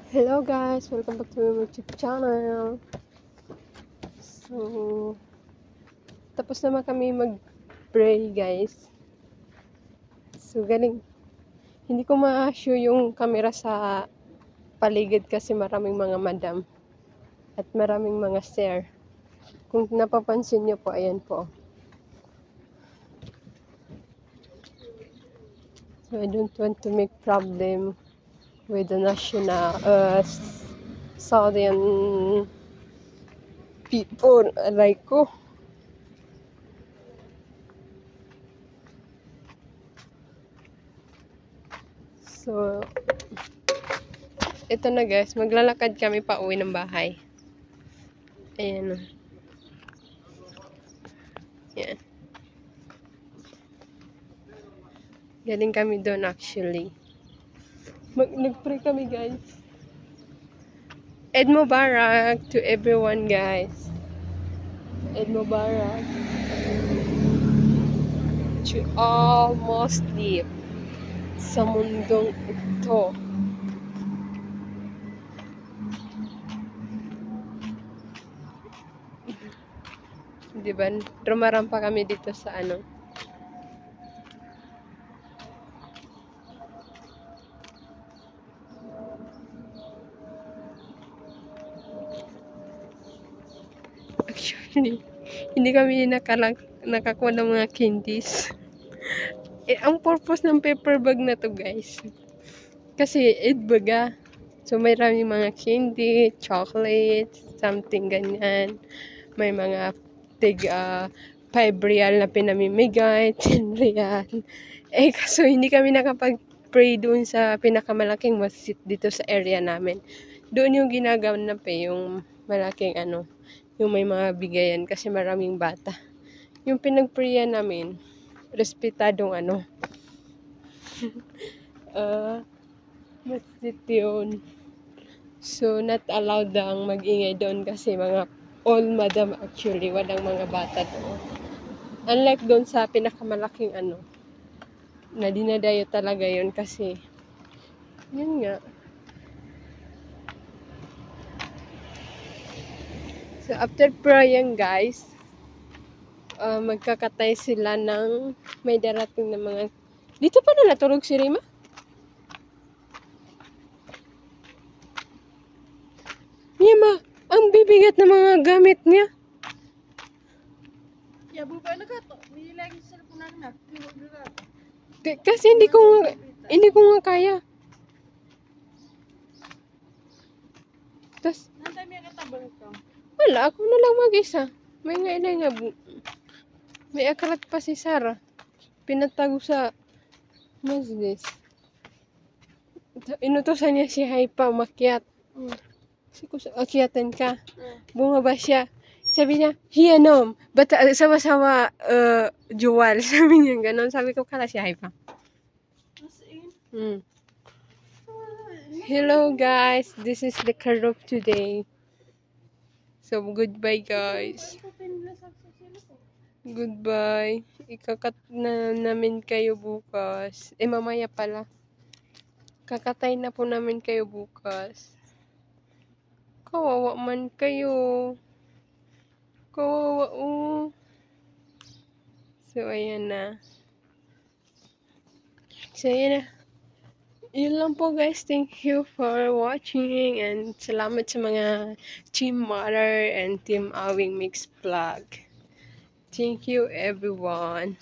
Hello guys, welcome back to my YouTube channel. So, tapos naman kami mag-pray guys. So, galing. Hindi ko ma-show yung camera sa paligid kasi maraming mga madam at maraming mga stair. Kung napapansin nyo po, ayan po. So, I don't want to make problem with the national Saudi people like ko. So, ito na guys, maglalakad kami pa uwi ng bahay. Ayan. Yan. Galing kami doon actually. Nag-pray kami guys. Eid Mubarak to everyone guys. Eid Mubarak to all Muslim sa mundong ito. Diba? Rumarampa kami dito sa ano. Actually, hindi kami nakakuha ng mga candies. Ang purpose ng paper bag na to guys. Kasi Eid baga. So, may mga candy, chocolate, something ganyan. May mga tig 5 real na pinamimigay, 10 real. Kaso hindi kami nakapag-pray doon sa pinakamalaking masjid dito sa area namin. Doon yung ginaganap yung malaking yung may mga bigayan kasi maraming bata. Yung pinag-prayan namin, respetadong masjid yun. So, not allowed ang mag-ingay doon kasi mga all madam actually, walang mga bata doon. Unlike doon sa pinakamalaking na dinadayo talaga yun kasi, yun nga. So, after praying guys, magkakatay sila ng may darating na mga, dito pa na natulog si Rima? Miyama, ang bibigat ng mga gamit niya. Ya, buka na ka to. Hindi lagi sa cellphone na. Kasi hindi ko nga kaya. Tapos, Nantay may katabang ka. wala, ako na lang mag-isa. May nga may akalat pa si Sarah. Pinatago sa masjid. Inutosan niya si Haipa umakyat. Kasi kung akyatan ka, bumaba siya. Sabi niya, hiyanom, sama-sama juwal. Sabi niya gano'n. Sabi ko, kala si Haipa. Hello guys, this is the car of today. So, goodbye guys. Goodbye. Ikakat na namin kayo bukas. Mamaya pala. Kakatay na po namin kayo bukas. Kawawa man kayo. Kawawa So, ayan na. So, ayan na. Yun lang po guys. Thank you for watching. And salamat sa mga Team Mother and Team Awing Mix Vlog. Thank you everyone.